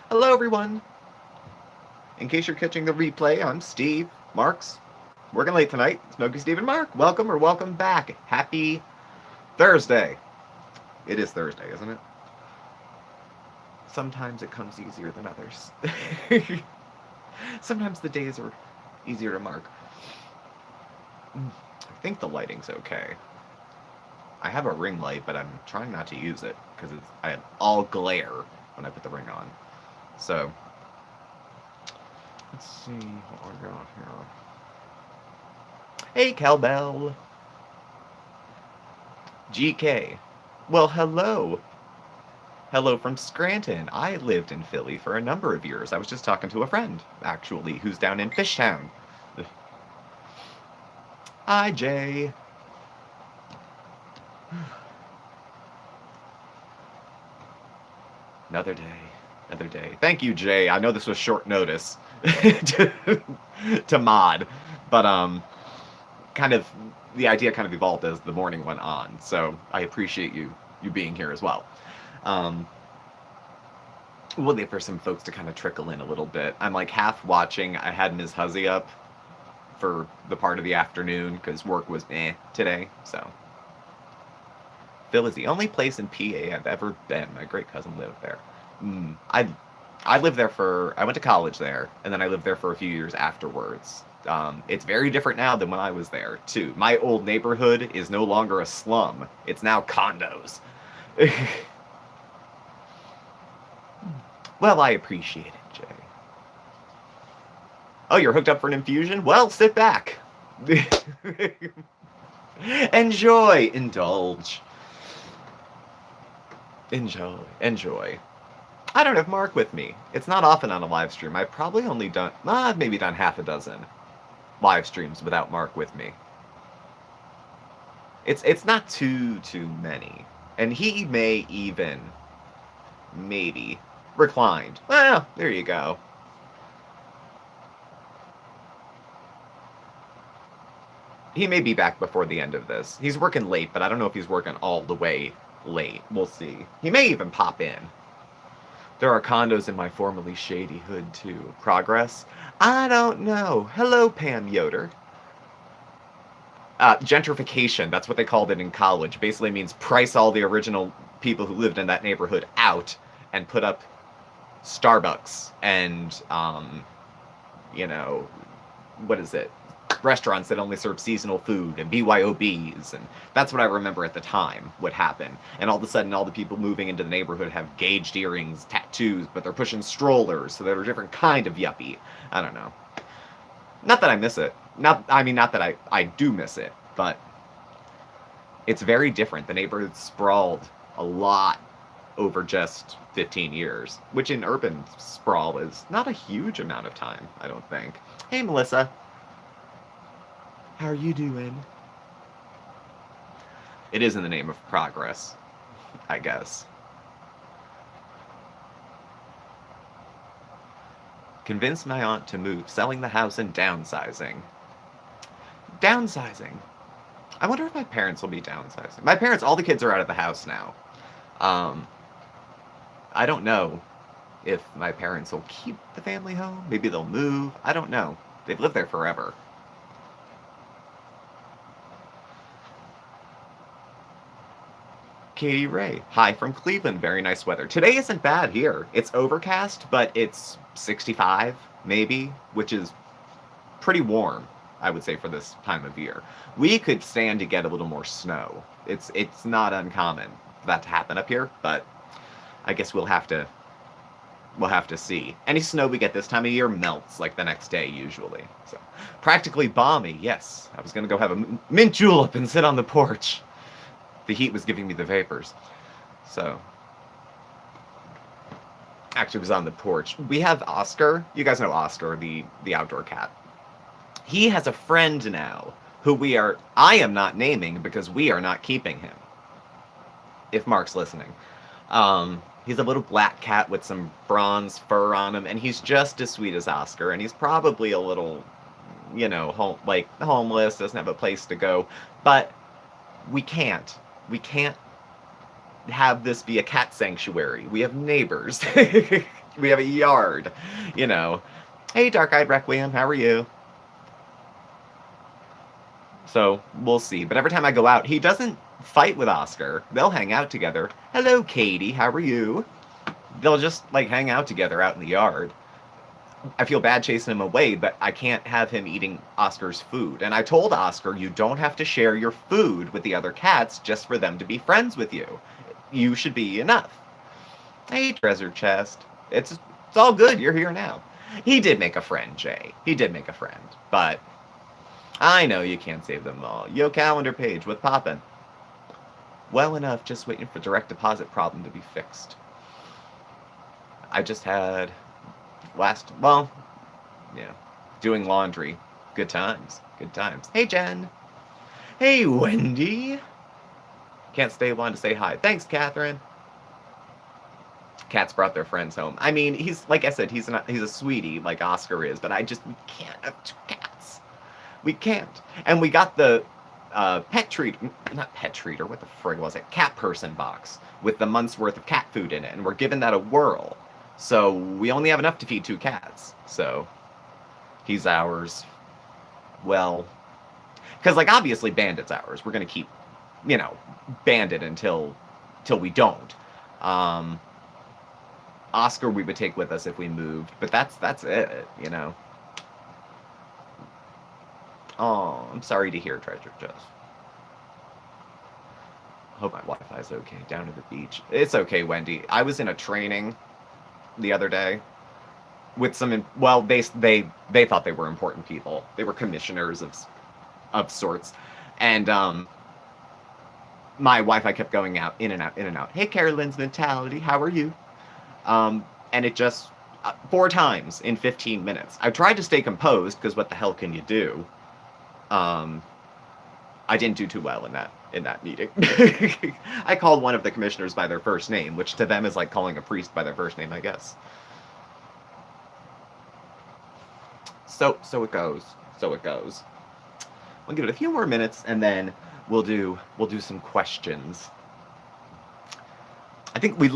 Hello, everyone. In case you're catching the replay, I'm Steve. Mark's working late tonight. Smokey Steve and Mark, welcome or welcome back. Happy Thursday. It is Thursday, isn't it? Sometimes it comes easier than others. Sometimes the days are easier to mark. I think the lighting's okay. I have a ring light, but I'm trying not to use it because I have all glare when I put the ring on. So, let's see what we got here. Hey, Cowbell. GK. Well, hello. Hello from Scranton. I lived in Philly for a number of years. I was just talking to a friend, actually, who's down in Fishtown. Hi, Jay. Another day. Another day. Thank you, Jay. I know this was short notice to mod, but kind of the idea kind of evolved as the morning went on. So I appreciate you being here as well. We'll wait for some folks to kind of trickle in a little bit. I'm like half watching. I had Ms. Huzzy up for the part of the afternoon because work was today. So Phil is the only place in PA I've ever been. My great cousin lived there. I lived there I went to college there, and then I lived there for a few years afterwards. It's very different now than when I was there, too. My old neighborhood is no longer a slum. It's now condos. Well, I appreciate it, Jay. Oh, you're hooked up for an infusion? Well, sit back. Enjoy. Indulge. Enjoy. I don't have Mark with me. It's not often on a live stream. I've probably only done, I've maybe done half a dozen live streams without Mark with me. It's not too many. And he may even, maybe, reclined. Well, there you go. He may be back before the end of this. He's working late, but I don't know if he's working all the way late. We'll see. He may even pop in. There are condos in my formerly shady hood, too. Progress? I don't know. Hello, Pam Yoder. Gentrification, that's what they called it in college. Basically means price all the original people who lived in that neighborhood out and put up Starbucks and, what is it? Restaurants that only serve seasonal food and BYOBs, and that's what I remember at the time would happen. And all of a sudden, all the people moving into the neighborhood have gauged earrings, tattoos, but they're pushing strollers, so they're a different kind of yuppie. I don't know. Not that I miss it. Not that I do miss it, but it's very different. The neighborhood sprawled a lot over just 15 years, which in urban sprawl is not a huge amount of time, I don't think. Hey, Melissa. How are you doing? It is in the name of progress, I guess. Convinced my aunt to move, selling the house and downsizing. Downsizing. I wonder if my parents will be downsizing. My parents, all the kids are out of the house now. I don't know if my parents will keep the family home. Maybe they'll move. I don't know. They've lived there forever. Katie Ray. Hi from Cleveland. Very nice weather. Today isn't bad here. It's overcast, but it's 65, maybe, which is pretty warm, I would say, for this time of year. We could stand to get a little more snow. It's not uncommon for that to happen up here, but I guess we'll have to see. Any snow we get this time of year melts like the next day usually. So practically balmy. Yes, I was gonna go have a mint julep and sit on the porch. The heat was giving me the vapors. So, actually was on the porch. We have Oscar. You guys know Oscar, the outdoor cat. He has a friend now who I am not naming because we are not keeping him. If Mark's listening. He's a little black cat with some bronze fur on him, and he's just as sweet as Oscar, and he's probably a little, homeless, doesn't have a place to go, but we can't have this be a cat sanctuary. We have neighbors. We have a yard, you know. Hey, Dark-Eyed Requiem, how are you? So we'll see. But every time I go out, he doesn't fight with Oscar. They'll hang out together. Hello, Katie, how are you? They'll just like hang out together out in the yard. I feel bad chasing him away, but I can't have him eating Oscar's food. And I told Oscar, you don't have to share your food with the other cats just for them to be friends with you. You should be enough. Hey, treasure chest. It's all good. You're here now. He did make a friend, Jay. He did make a friend. But I know you can't save them all. Yo, calendar page, what poppin'? Well enough, just waiting for direct deposit problem to be fixed. I just had doing laundry. Good times. Good times. Hey, Jen. Hey, Wendy. Can't stay long to say hi. Thanks, Catherine. Cats brought their friends home. I mean, he's, like I said, he's a sweetie like Oscar is, but we can't have two cats. We can't. And we got the not pet treater, what the frig was it? Cat person box with the month's worth of cat food in it, and we're giving that a whirl. So we only have enough to feed 2 cats. So he's ours. Well, because like obviously Bandit's ours. We're gonna keep, Bandit until we don't. Oscar we would take with us if we moved, but that's it. Oh, I'm sorry to hear, Treasure Chest. Hope my Wi-Fi's okay down at the beach. It's okay, Wendy. I was in a training the other day with some they thought they were important people. They were commissioners of sorts, and my Wi-Fi kept going out, in and out, in and out. Hey, Carolyn's mentality, how are you? And it just 4 times in 15 minutes. I tried to stay composed because what the hell can you do? I didn't do too well in that meeting. I called one of the commissioners by their first name, which to them is like calling a priest by their first name, I guess. So it goes. So it goes. We'll give it a few more minutes, and then we'll do some questions. I think I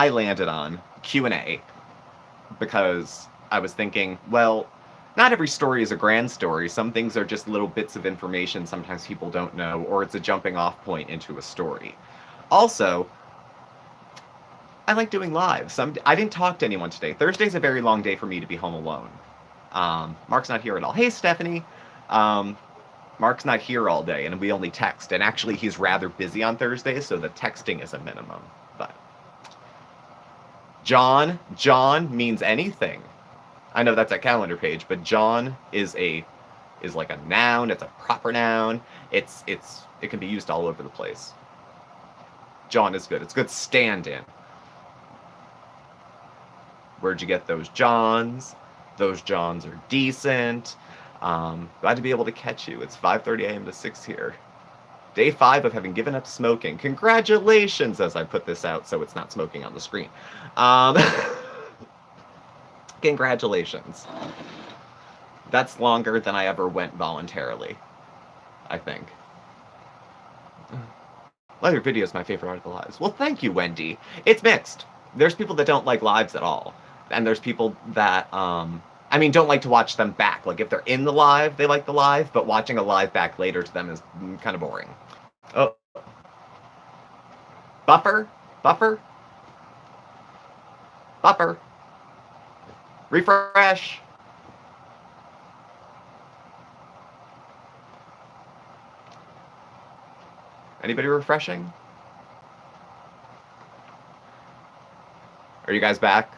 landed on Q&A because I was thinking, well, not every story is a grand story. Some things are just little bits of information sometimes people don't know, or it's a jumping off point into a story. Also, I like doing live. I didn't talk to anyone today. Thursday's a very long day for me to be home alone. Mark's not here at all. Hey, Stephanie. Mark's not here all day, and we only text. And actually, he's rather busy on Thursdays, so the texting is a minimum. But John means anything. I know that's a calendar page, but John is like a noun. It's a proper noun. It can be used all over the place. John is good. It's good stand-in. Where'd you get those Johns? Those Johns are decent. Glad to be able to catch you. It's 5:30 a.m. to 6 here. Day 5 of having given up smoking. Congratulations, as I put this out so it's not smoking on the screen. Congratulations. That's longer than I ever went voluntarily, I think. Love your videos, my favorite art of the lives. Well, thank you, Wendy. It's mixed. There's people that don't like lives at all. And there's people that, don't like to watch them back. Like, if they're in the live, they like the live, but watching a live back later to them is kind of boring. Oh. Buffer? Refresh. Anybody refreshing? Are you guys back?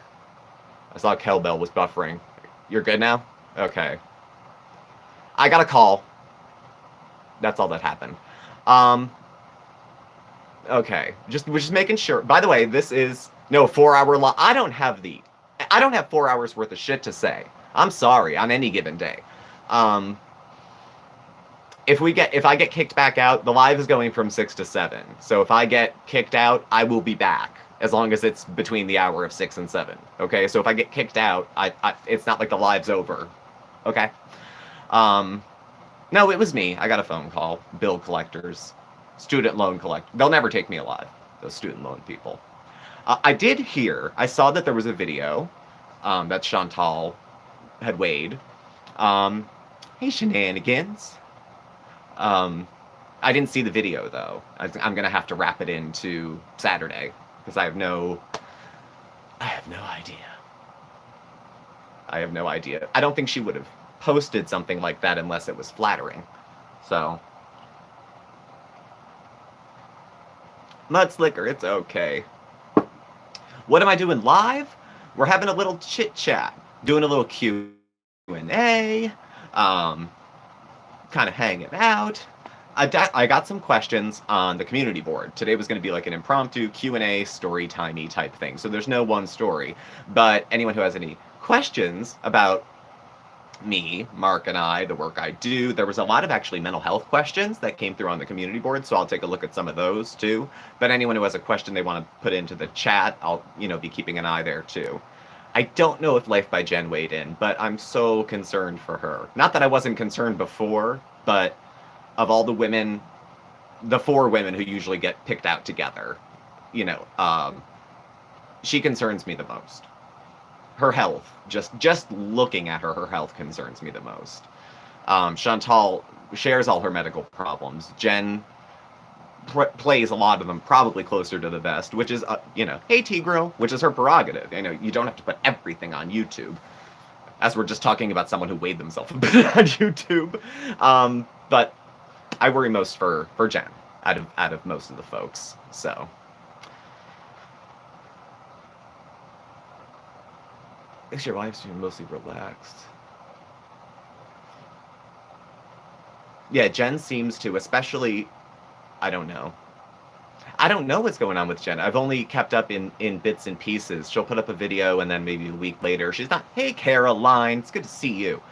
I saw Kelbell was buffering. You're good now? Okay. I got a call. That's all that happened. Okay. We're just making sure. By the way, this is 4-hour live. I don't have 4 hours worth of shit to say. I'm sorry, on any given day. If I get kicked back out, the live is going from 6 to 7. So if I get kicked out, I will be back. As long as it's between the hour of 6 and 7. Okay, so if I get kicked out, it's not like the live's over. Okay? No, it was me. I got a phone call. Bill collectors. Student loan collectors. They'll never take me alive. Those student loan people. I saw that there was a video that Chantal had weighed. Um, hey, shenanigans. Um, I didn't see the video though. I'm gonna have to wrap it into Saturday because I have no idea. I have no idea. I don't think she would have posted something like that unless it was flattering. So, Mudslicker, it's okay. What am I doing live? We're having a little chit chat, doing a little Q&A, kind of hanging out. I got some questions on the community board. Today was going to be like an impromptu Q&A, story-timey type thing. So there's no one story. But anyone who has any questions about me, Mark, and I, the work I do, there was a lot of actually mental health questions that came through on the community board. So I'll take a look at some of those too. But anyone who has a question they want to put into the chat, I'll be keeping an eye there too. I don't know if Life by Jen weighed in, but I'm so concerned for her. Not that I wasn't concerned before, but of all the women, the 4 women who usually get picked out together, she concerns me the most. Her health, just looking at her health concerns me the most. Chantal shares all her medical problems. Jen plays a lot of them probably closer to the vest, which is, hey T-Grill, which is her prerogative. You don't have to put everything on YouTube, as we're just talking about someone who weighed themselves a bit on YouTube. But I worry most for Jen out of most of the folks. So I guess your life's mostly relaxed. Yeah, Jen seems to, especially, I don't know. I don't know what's going on with Jen. I've only kept up in bits and pieces. She'll put up a video and then maybe a week later, she's not, hey Caroline, it's good to see you.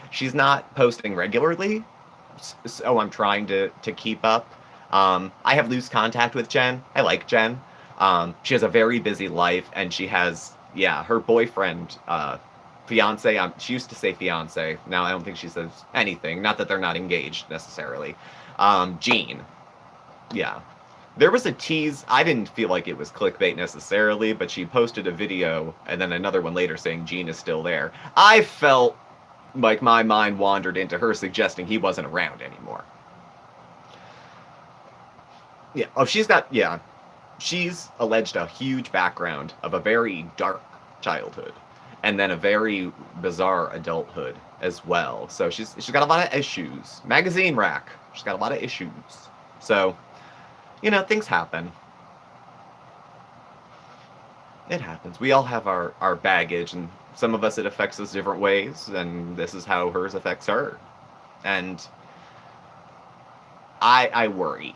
She's not posting regularly, so I'm trying to keep up. I have loose contact with Jen. I like Jen. She has a very busy life, and she has, her boyfriend, fiance. She used to say fiance. Now I don't think she says anything. Not that they're not engaged necessarily. Gene. Yeah. There was a tease. I didn't feel like it was clickbait necessarily, but she posted a video and then another one later saying Gene is still there. I felt like my mind wandered into her suggesting he wasn't around anymore. Yeah. Oh, she's alleged a huge background of a very dark childhood and then a very bizarre adulthood as well. So she's got a lot of issues. Magazine rack. She's got a lot of issues. So, things happen. It happens. We all have our baggage, and some of us it affects us different ways, and this is how hers affects her. And I worry.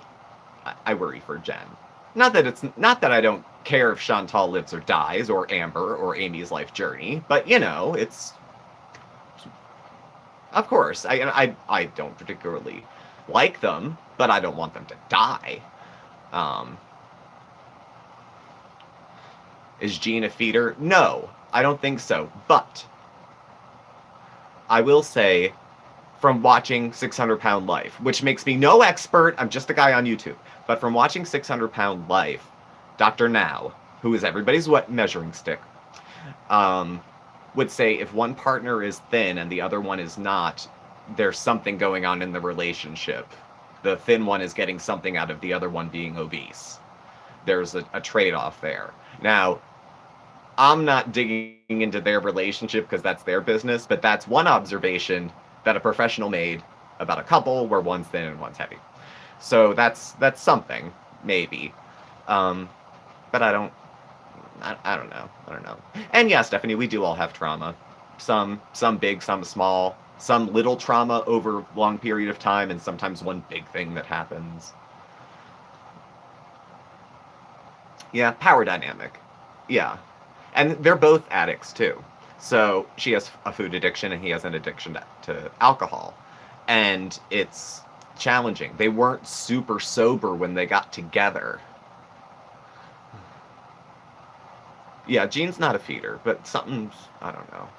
I worry for Jen. Not that I don't care if Chantal lives or dies, or Amber, or Amy's life journey, but it's, of course, I don't particularly like them, but I don't want them to die. Is Gene a feeder? No, I don't think so. But I will say, from watching 600 Pound Life, which makes me no expert, I'm just a guy on YouTube, but from watching 600 Pound Life, Dr. Now, who is everybody's measuring stick, would say if one partner is thin and the other one is not, there's something going on in the relationship. The thin one is getting something out of the other one being obese. There's a trade-off there. Now, I'm not digging into their relationship because that's their business, but that's one observation that a professional made about a couple where one's thin and one's heavy. So that's something, maybe. But I don't know. And yeah, Stephanie, we do all have trauma. Some big, some small, some little trauma over a long period of time, and sometimes one big thing that happens. Yeah, power dynamic. Yeah. And they're both addicts too. So she has a food addiction and he has an addiction to alcohol. And it's challenging. They weren't super sober when they got together. Yeah, Gene's not a feeder, but something's, I don't know.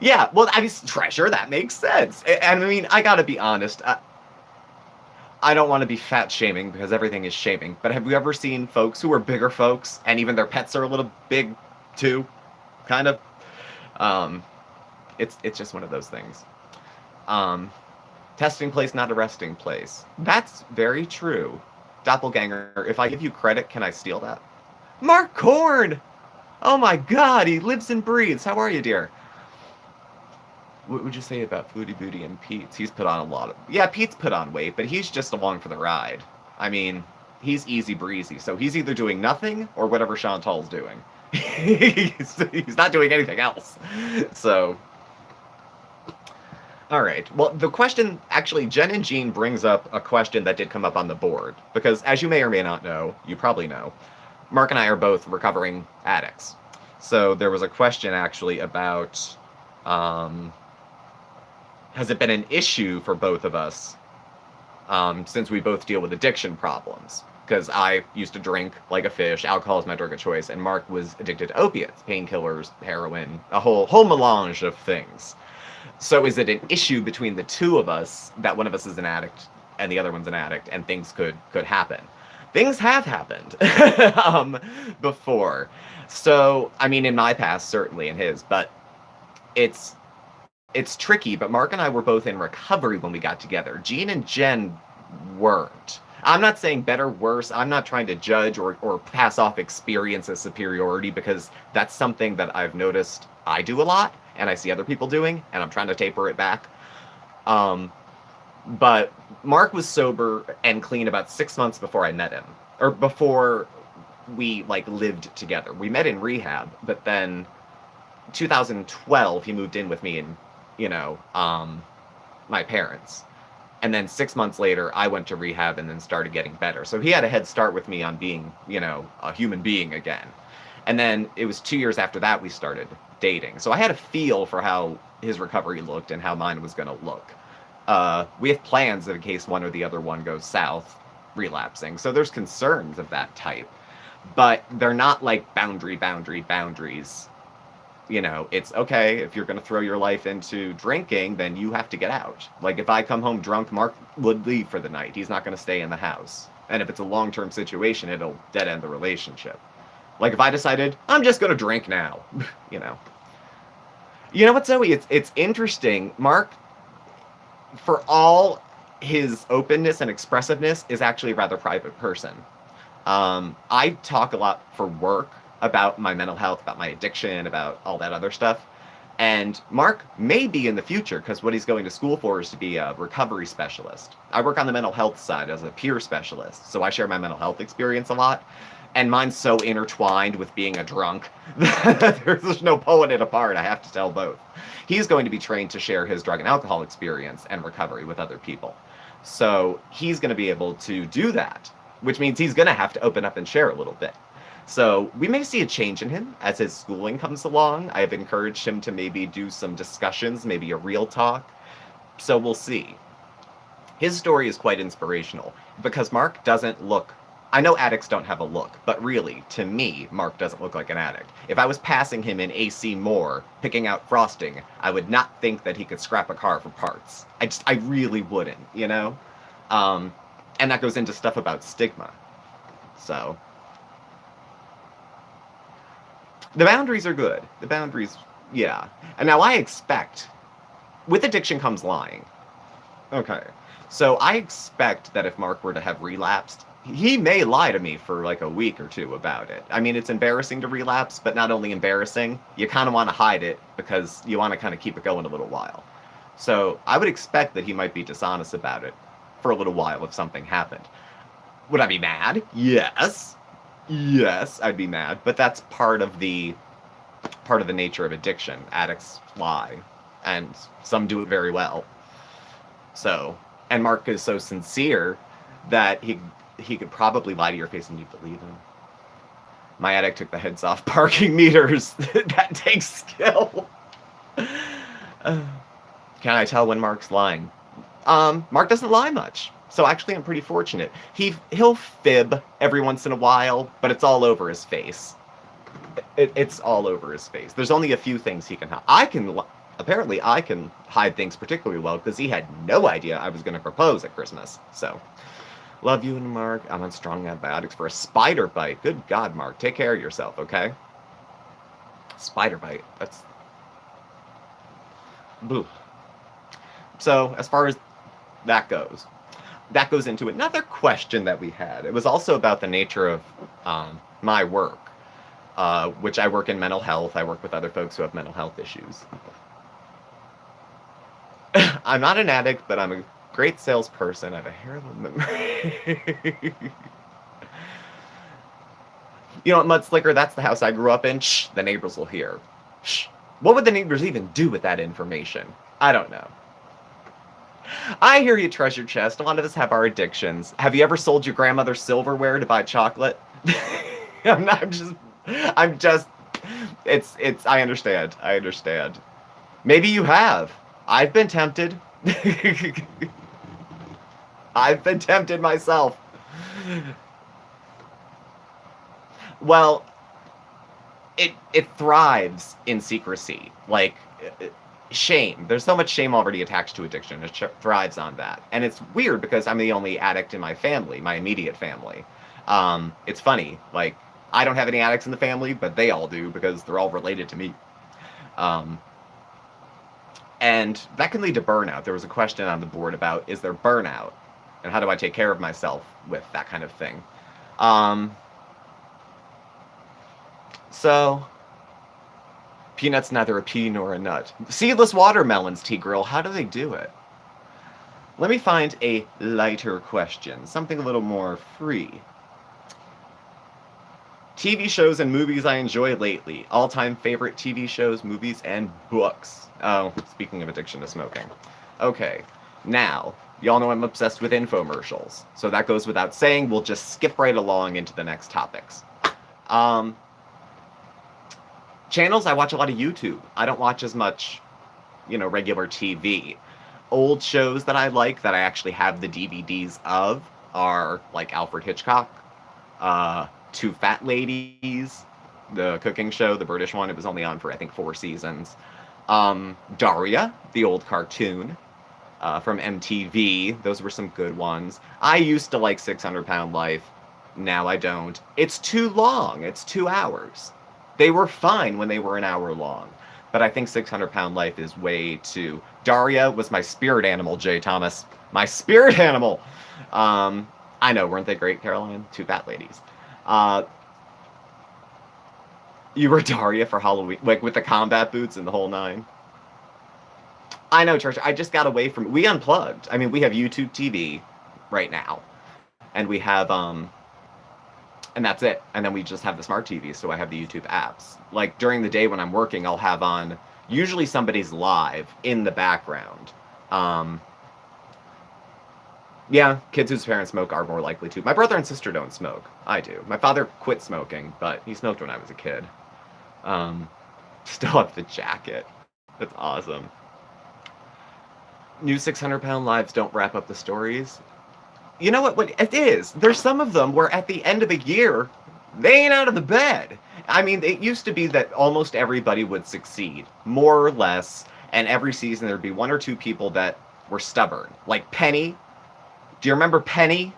Yeah, well, I mean, Treasure, that makes sense. And I mean, I gotta be honest. I don't want to be fat shaming because everything is shaming, but have you ever seen folks who are bigger folks and even their pets are a little big too? Kind of. Um, it's just one of those things. Um, Testing place, not a resting place. That's very true. Doppelganger, if I give you credit, can I steal that? Mark Korn! Oh my god, he lives and breathes. How are you, dear? What would you say about Foodie Booty and Pete's? He's put on a lot of... Yeah, Pete's put on weight, but he's just along for the ride. I mean, he's easy breezy, so he's either doing nothing or whatever Chantal's doing. He's not doing anything else. So... Alright, well, the question, actually, Jen and Jean brings up a question that did come up on the board. Because, as you may or may not know, you probably know, Mark and I are both recovering addicts. So there was a question, actually, about, has it been an issue for both of us, since we both deal with addiction problems? Because I used to drink like a fish, alcohol is my drug of choice, and Mark was addicted to opiates, painkillers, heroin, a whole melange of things. So is it an issue between the two of us that one of us is an addict and the other one's an addict and things could happen? Things have happened before. So, I mean, in my past, certainly in his, but it's tricky. But Mark and I were both in recovery when we got together. Jean and Jen weren't. I'm not saying better, worse. I'm not trying to judge or pass off experience as superiority, because that's something that I've noticed I do a lot. And I see other people doing, and I'm trying to taper it back. But Mark was sober and clean about 6 months before I met him. Or before we, like, lived together. We met in rehab, but then 2012, he moved in with me and, you know, my parents. And then 6 months later, I went to rehab and then started getting better. So he had a head start with me on being, you know, a human being again. And then it was 2 years after that we started dating. So I had a feel for how his recovery looked and how mine was going to look. We have plans in case one or the other one goes south, relapsing. So there's concerns of that type. But they're not like boundaries. You know, it's okay, if you're going to throw your life into drinking, then you have to get out. Like, if I come home drunk, Mark would leave for the night. He's not going to stay in the house. And if it's a long-term situation, it'll dead-end the relationship. Like, if I decided, I'm just going to drink now, you know. You know what, Zoe? It's interesting. Mark, for all his openness and expressiveness, is actually a rather private person. I talk a lot for work about my mental health, about my addiction, about all that other stuff. And Mark may be in the future, because what he's going to school for is to be a recovery specialist. I work on the mental health side as a peer specialist, so I share my mental health experience a lot. And mine's so intertwined with being a drunk that there's no pulling it apart. I have to tell both. He's going to be trained to share his drug and alcohol experience and recovery with other people. So he's going to be able to do that, which means he's going to have to open up and share a little bit. So we may see a change in him as his schooling comes along. I have encouraged him to maybe do some discussions, maybe a real talk. So we'll see. His story is quite inspirational because Mark doesn't look... I know addicts don't have a look, but really, to me, Mark doesn't look like an addict. If I was passing him in AC Moore, picking out frosting, I would not think that he could scrap a car for parts. I really wouldn't, you know? And that goes into stuff about stigma. So... the boundaries are good. The boundaries, yeah. And now I expect, with addiction comes lying. Okay. So I expect that if Mark were to have relapsed, he may lie to me for like a week or two about it. I mean, it's embarrassing to relapse, but not only embarrassing, you kind of want to hide it because you want to kind of keep it going a little while. So I would expect that he might be dishonest about it for a little while if something happened. Would I be mad? Yes. Yes, I'd be mad, but that's part of the nature of addiction. Addicts lie, and some do it very well. So, and Mark is so sincere that he could probably lie to your face and you'd believe him. My addict took the heads off parking meters. That takes skill. Can I tell when Mark's lying? Mark doesn't lie much. So actually, I'm pretty fortunate. He'll fib every once in a while, but it's all over his face. It's all over his face. There's only a few things he can hide. Apparently, I can hide things particularly well because he had no idea I was going to propose at Christmas. So, love you and Mark. I'm on strong antibiotics for a spider bite. Good God, Mark. Take care of yourself, okay? Spider bite. That's. Boo. So, as far as that goes into another question that we had. It was also about the nature of my work, which I work in mental health. I work with other folks who have mental health issues. I'm not an addict, but I'm a great salesperson. I have a terrible memory. You know what, Mudslicker? That's the house I grew up in. Shh, the neighbors will hear. Shh. What would the neighbors even do with that information? I don't know. I hear you, treasure chest. A lot of us have our addictions. Have you ever sold your grandmother's silverware to buy chocolate? I'm just, I understand. I understand. Maybe you have. I've been tempted. I've been tempted myself. Well, it thrives in secrecy. Like, shame. There's so much shame already attached to addiction. It thrives on that. And it's weird because I'm the only addict in my family, my immediate family. It's funny. Like, I don't have any addicts in the family, but they all do because they're all related to me. And that can lead to burnout. There was a question on the board about, is there burnout? And how do I take care of myself with that kind of thing? So, peanuts neither a pea nor a nut. Seedless watermelons, T-Girl, how do they do it? Let me find a lighter question, something a little more free. TV shows and movies I enjoy lately. All-time favorite TV shows, movies, and books. Oh, speaking of addiction to smoking. Okay, now, y'all know I'm obsessed with infomercials. So that goes without saying. We'll just skip right along into the next topics. Channels, I watch a lot of YouTube. I don't watch as much, regular TV. Old shows that I like that I actually have the DVDs of are like Alfred Hitchcock, Two Fat Ladies, the cooking show, the British one. It was only on for, I think, 4 seasons. Daria, the old cartoon from MTV. Those were some good ones. I used to like 600 Pound Life. Now I don't. It's too long. It's 2 hours. They were fine when they were an hour long. But I think 600 Pound Life is way too... Daria was my spirit animal, Jay Thomas. My spirit animal! I know, weren't they great, Caroline? Two Fat Ladies. You were Daria for Halloween, like with the combat boots and the whole 9. I know, Church. I just got away from... We unplugged. I mean, we have YouTube TV right now. And we have... And that's it. And then we just have the smart TV, so I have the YouTube apps. Like, during the day when I'm working, I'll have on... Usually somebody's live in the background. Yeah, kids whose parents smoke are more likely to. My brother and sister don't smoke. I do. My father quit smoking, but he smoked when I was a kid. Still have the jacket. That's awesome. New 600 Pound Lives don't wrap up the stories. You know what it is? There's some of them where at the end of the year, they ain't out of the bed. I mean, it used to be that almost everybody would succeed, more or less, and every season there'd be 1 or 2 people that were stubborn. Like Penny. Do you remember Penny?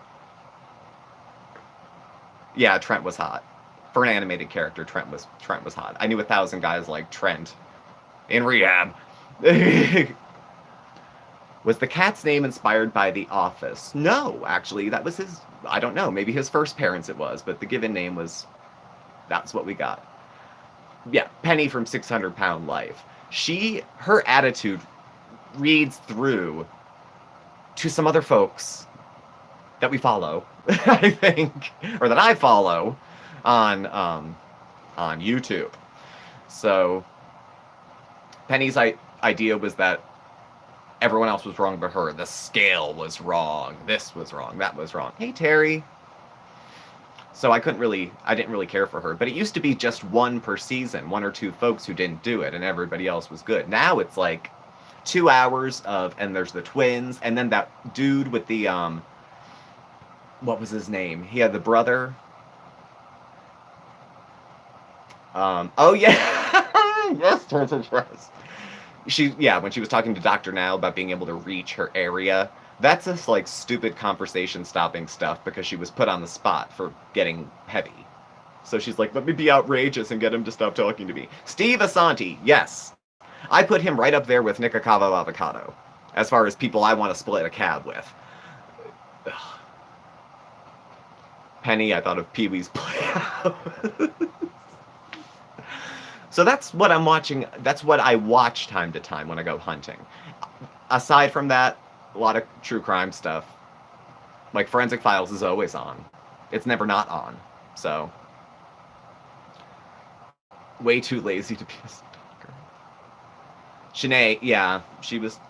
Yeah, Trent was hot. For an animated character, Trent was hot. I knew 1,000 guys like Trent in rehab. Was the cat's name inspired by The Office? No, actually, that was his... I don't know, maybe his first parents it was, but the given name was... That's what we got. Yeah, Penny from 600 Pound Life. Her attitude reads through to some other folks that we follow, I think, or that I follow on YouTube. So, Penny's idea was that everyone else was wrong but her. The scale was wrong. This was wrong. That was wrong. Hey, Terry. So I didn't really care for her. But it used to be just 1 per season, 1 or 2 folks who didn't do it, and everybody else was good. Now it's like 2 hours of, and there's the twins, and then that dude with the, what was his name? He had the brother. Oh yeah, yes, Turtles Press. When she was talking to Dr. Now about being able to reach her area, that's just like stupid conversation stopping stuff because she was put on the spot for getting heavy. So she's like, let me be outrageous and get him to stop talking to me. Steve Asante, yes. I put him right up there with Nikocavo Avocado as far as people I want to split a cab with. Ugh. Penny, I thought of Pee-wee's Playhouse. So that's what I'm watching. That's what I watch time to time when I go hunting. Aside from that, a lot of true crime stuff. Like Forensic Files is always on. It's never not on. So, way too lazy to be a stalker. Shanae, yeah, she was,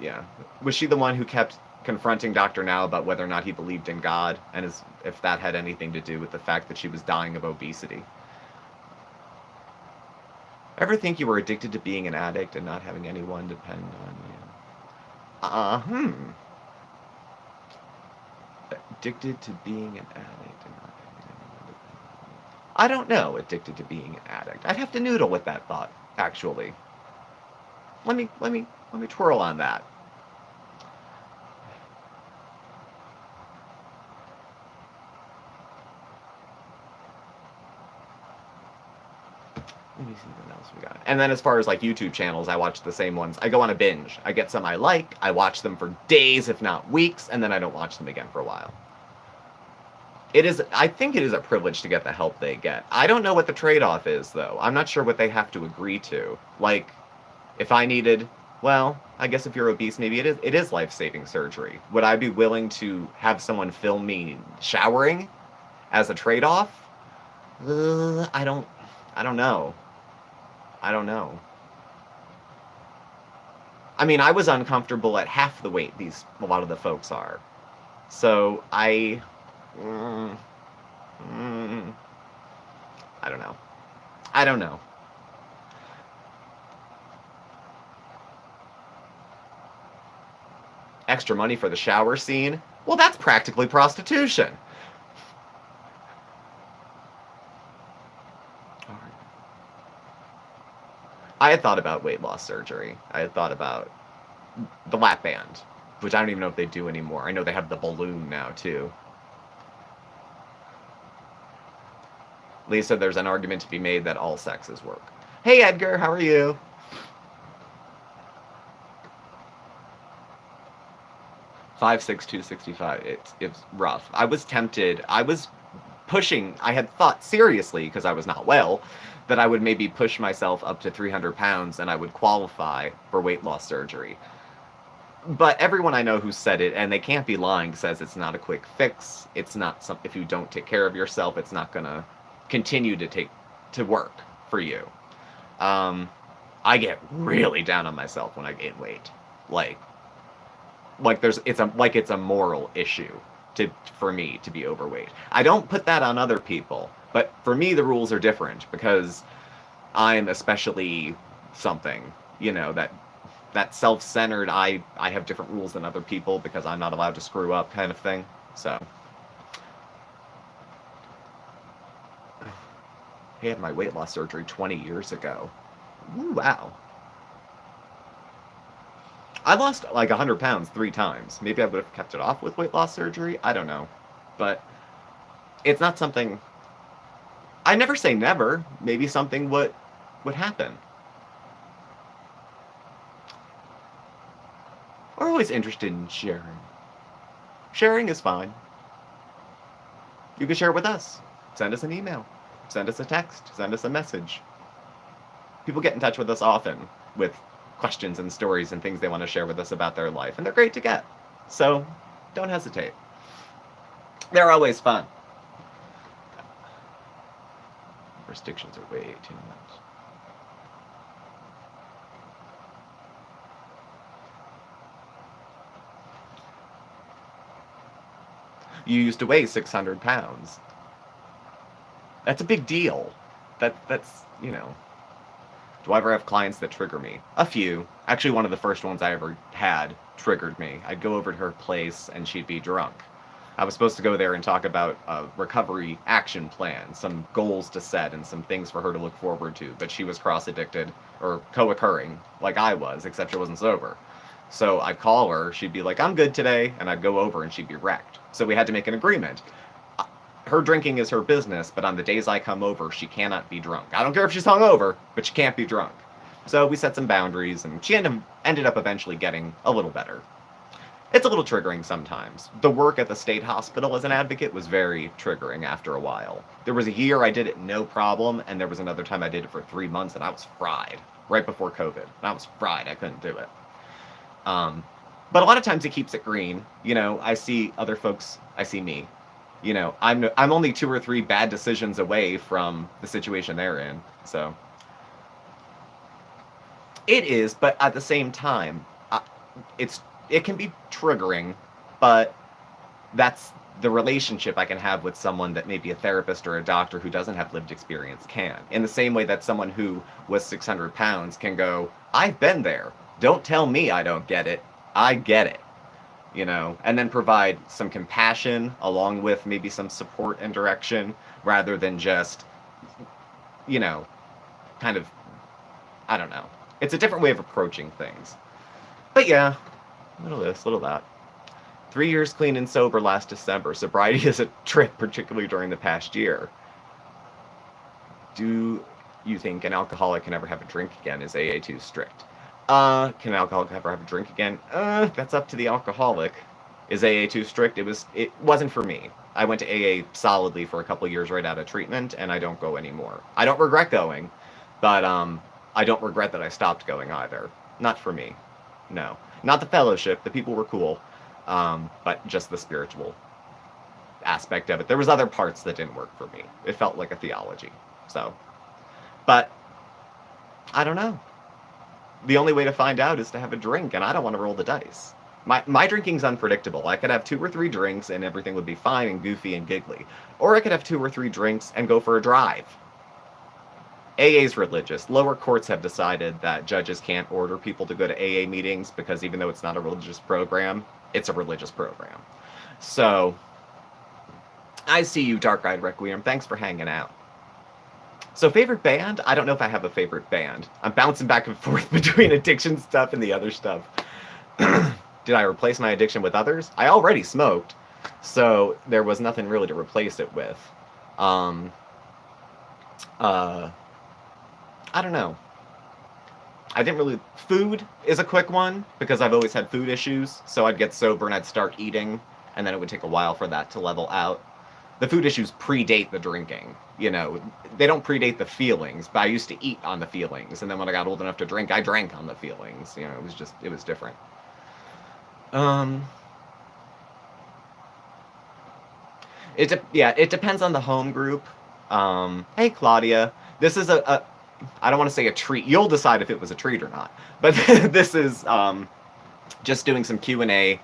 yeah. Was she the one who kept confronting Dr. Now about whether or not he believed in God, and if that had anything to do with the fact that she was dying of obesity? Ever think you were addicted to being an addict and not having anyone depend on you? Addicted to being an addict and not having anyone depend on you. I don't know, addicted to being an addict. I'd have to noodle with that thought, actually. Let me twirl on that. Let me see what else we got. And then as far as like YouTube channels, I watch the same ones. I go on a binge. I get some I like. I watch them for days, if not weeks, and then I don't watch them again for a while. I think it is a privilege to get the help they get. I don't know what the trade-off is, though. I'm not sure what they have to agree to. Like, if I needed, well, I guess if you're obese, maybe it is life-saving surgery. Would I be willing to have someone film me showering as a trade-off? I don't know. I don't know. I mean, I was uncomfortable at half the weight a lot of the folks are. So I don't know. I don't know. Extra money for the shower scene? Well, that's practically prostitution. I had thought about weight loss surgery. I had thought about the lap band, which I don't even know if they do anymore. I know they have the balloon now, too. Lisa, there's an argument to be made that all sexes work. Hey, Edgar, how are you? $562.65. It's rough. I was tempted. I was pushing. I had thought seriously, because I was not well, that I would maybe push myself up to 300 pounds and I would qualify for weight loss surgery. But everyone I know who said it, and they can't be lying, says it's not a quick fix. It's not something, if you don't take care of yourself, it's not going to continue to work for you. I get really down on myself when I gain weight. Like it's a moral issue for me to be overweight. I don't put that on other people, but for me the rules are different because I'm especially something, that self-centered, I have different rules than other people because I'm not allowed to screw up kind of thing. So I had my weight loss surgery 20 years ago. Ooh, wow. I lost like 100 pounds 3 times. Maybe I would have kept it off with weight loss surgery. I don't know. But it's not something... I never say never. Maybe something would happen. We're always interested in sharing. Sharing is fine. You can share it with us. Send us an email. Send us a text. Send us a message. People get in touch with us often with questions and stories and things they want to share with us about their life, and they're great to get. So don't hesitate. They're always fun. Restrictions are way too much. You used to weigh 600 pounds. That's a big deal. That's. Do I ever have clients that trigger me? A few. Actually, one of the first ones I ever had triggered me. I'd go over to her place and she'd be drunk. I was supposed to go there and talk about a recovery action plan, some goals to set, and some things for her to look forward to. But she was cross addicted or co occurring like I was, except she wasn't sober. So I'd call her, she'd be like, I'm good today, and I'd go over and she'd be wrecked. So we had to make an agreement. Her drinking is her business, but on the days I come over, she cannot be drunk. I don't care if she's hungover, but she can't be drunk. So we set some boundaries, and she ended up eventually getting a little better. It's a little triggering sometimes. The work at the state hospital as an advocate was very triggering after a while. There was a year I did it no problem, and there was another time I did it for 3 months, and I was fried. Right before COVID. And I was fried. I couldn't do it. But a lot of times it keeps it green. You know, I see other folks, I see me. You know, I'm only 2 or 3 bad decisions away from the situation they're in. So it is, but at the same time, it can be triggering, but that's the relationship I can have with someone that maybe a therapist or a doctor who doesn't have lived experience can. In the same way that someone who was 600 pounds can go, I've been there. Don't tell me I don't get it. I get it. You know, and then provide some compassion along with maybe some support and direction rather than just, you know, kind of, I don't know. It's a different way of approaching things. But yeah, little this, little that. 3 years clean and sober last December. Sobriety is a trip, particularly during the past year. Do you think an alcoholic can ever have a drink again? Is AA too strict? Can an alcoholic ever have a drink again? That's up to the alcoholic. Is AA too strict? It wasn't for me. I went to AA solidly for a couple years right out of treatment, and I don't go anymore. I don't regret going, but I don't regret that I stopped going either. Not for me. No. Not the fellowship. The people were cool. But just the spiritual aspect of it. There was other parts that didn't work for me. It felt like a theology. So, but I don't know. The only way to find out is to have a drink, and I don't want to roll the dice. My drinking's unpredictable. I could have 2 or 3 drinks and everything would be fine and goofy and giggly. Or I could have 2 or 3 drinks and go for a drive. AA's religious. Lower courts have decided that judges can't order people to go to AA meetings because even though it's not a religious program, it's a religious program. So, I see you, Dark Eyed Requiem. Thanks for hanging out. So, favorite band? I don't know if I have a favorite band. I'm bouncing back and forth between addiction stuff and the other stuff. Did I replace my addiction with others? I already smoked, so there was nothing really to replace it with. I don't know. I didn't really... Food is a quick one, because I've always had food issues, so I'd get sober and I'd start eating, and then it would take a while for that to level out. The food issues predate the drinking, you know. They don't predate the feelings, but I used to eat on the feelings, and then when I got old enough to drink, I drank on the feelings. You know, it was different. It depends on the home group. Hey, Claudia. This is I don't want to say a treat. You'll decide if it was a treat or not. But this is just doing some Q&A,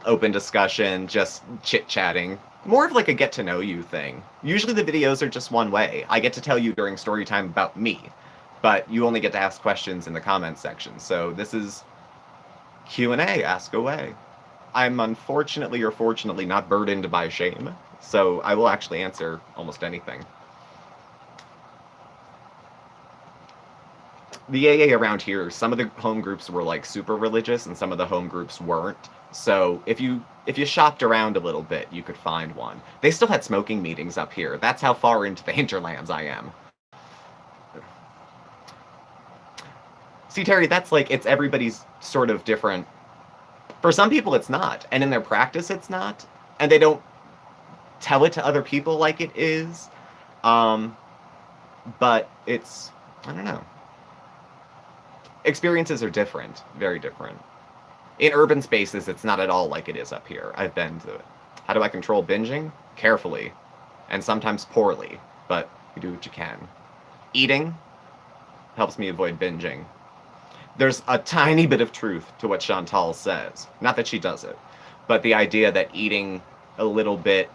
open discussion, just chit-chatting. More of like a get-to-know-you thing. Usually the videos are just one way. I get to tell you during story time about me, but you only get to ask questions in the comments section. So this is Q&A, ask away. I'm unfortunately or fortunately not burdened by shame, so I will actually answer almost anything. The AA around here, some of the home groups were like super religious and some of the home groups weren't. So if you shopped around a little bit, you could find one. They still had smoking meetings up here. That's how far into the hinterlands I am. See, Terry, that's like, it's everybody's sort of different. For some people, it's not. And in their practice, it's not. And they don't tell it to other people like it is. But it's, I don't know. Experiences are different. Very different. In urban spaces, it's not at all like it is up here. I've been to it. How do I control binging? Carefully. And sometimes poorly. But you do what you can. Eating helps me avoid binging. There's a tiny bit of truth to what Chantal says. Not that she does it. But the idea that eating a little bit,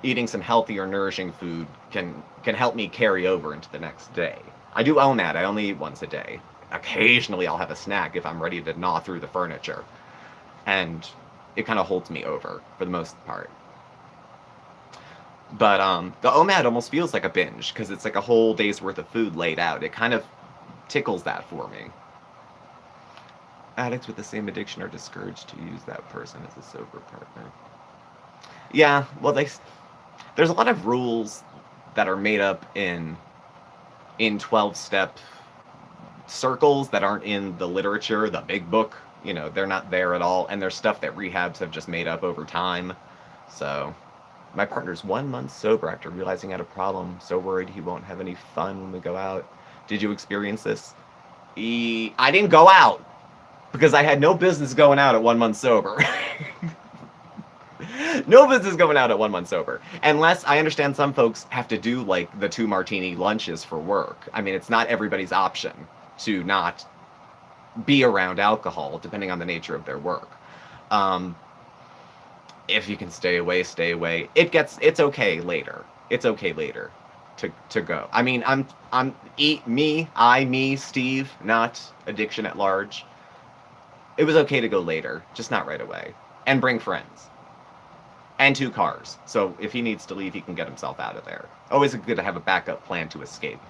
eating some healthier, nourishing food can help me carry over into the next day. I do own that. I only eat once a day. Occasionally I'll have a snack if I'm ready to gnaw through the furniture. And it kind of holds me over, for the most part. But the OMAD almost feels like a binge because it's like a whole day's worth of food laid out. It kind of tickles that for me. Addicts with the same addiction are discouraged to use that person as a sober partner. Yeah, well, there's a lot of rules that are made up in 12-step circles that aren't in the literature, the big book. You know, they're not there at all, and there's stuff that rehabs have just made up over time. So, my partner's 1 month sober after realizing he had a problem. So worried he won't have any fun when we go out. Did you experience this? I didn't go out because I had no business going out at 1 month sober. No business going out at 1 month sober. Unless I understand some folks have to do like the 2 martini lunches for work. I mean, it's not everybody's option to not be around alcohol, depending on the nature of their work. If you can stay away, stay away. It's okay later. It's okay later to go. I mean, me, Steve, not addiction at large. It was okay to go later, just not right away. And bring friends. And 2 cars. So if he needs to leave, he can get himself out of there. Always good to have a backup plan to escape.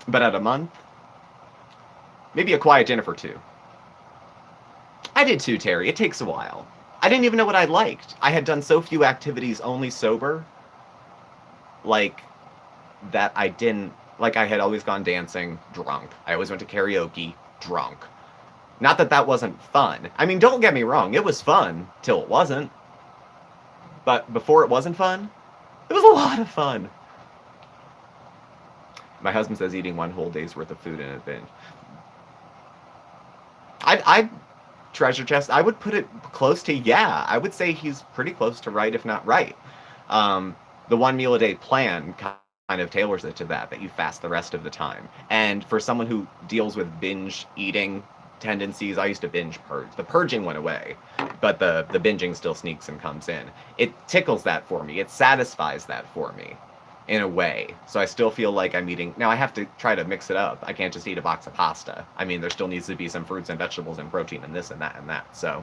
But at a month, maybe a quiet dinner for 2. I did too, Terry. It takes a while. I didn't even know what I liked. I had done so few activities only sober. Like, that I didn't... Like, I had always gone dancing drunk. I always went to karaoke drunk. Not that that wasn't fun. I mean, don't get me wrong. It was fun till it wasn't. But before it wasn't fun, it was a lot of fun. My husband says eating 1 whole day's worth of food in a binge. I treasure chest, I would put it close to, yeah. I would say he's pretty close to right, if not right. The 1 meal a day plan kind of tailors it to that you fast the rest of the time. And for someone who deals with binge eating tendencies, I used to binge purge. The purging went away, but the binging still sneaks and comes in. It tickles that for me. It satisfies that for me in a way. So I still feel like I'm eating. Now I have to try to mix it up. I can't just eat a box of pasta. I mean, there still needs to be some fruits and vegetables and protein and this and that and that. So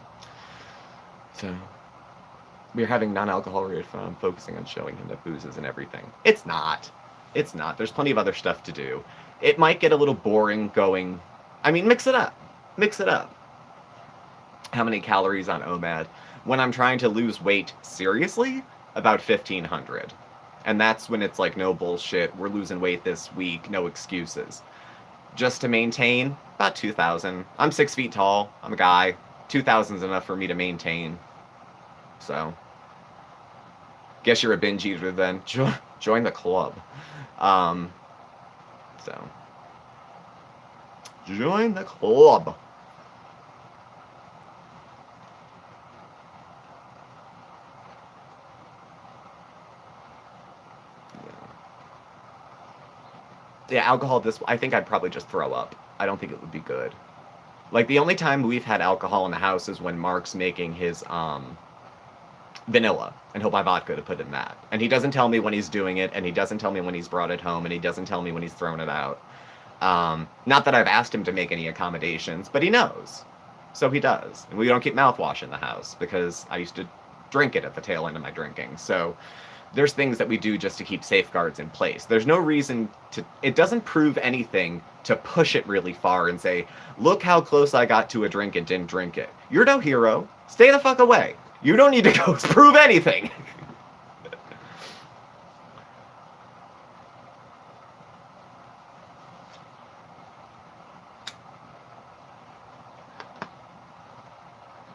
we're having non-alcohol-related fun, focusing on showing him that booze isn't everything. It's not. It's not. There's plenty of other stuff to do. It might get a little boring going. I mean, mix it up. Mix it up. How many calories on OMAD? When I'm trying to lose weight seriously, about 1,500. And that's when it's like, no bullshit, we're losing weight this week, no excuses. Just to maintain, about 2,000. I'm 6 feet tall, I'm a guy. 2,000 is enough for me to maintain. So, guess you're a binge eater then. Join the club. Join the club. Yeah, alcohol, I think I'd probably just throw up. I don't think it would be good. Like, the only time we've had alcohol in the house is when Mark's making his, vanilla, and he'll buy vodka to put in that. And he doesn't tell me when he's doing it, and he doesn't tell me when he's brought it home, and he doesn't tell me when he's thrown it out. Not that I've asked him to make any accommodations, but he knows. So he does. And we don't keep mouthwash in the house, because I used to drink it at the tail end of my drinking. So there's things that we do just to keep safeguards in place. There's no reason to... It doesn't prove anything to push it really far and say, look how close I got to a drink and didn't drink it. You're no hero. Stay the fuck away. You don't need to go prove anything.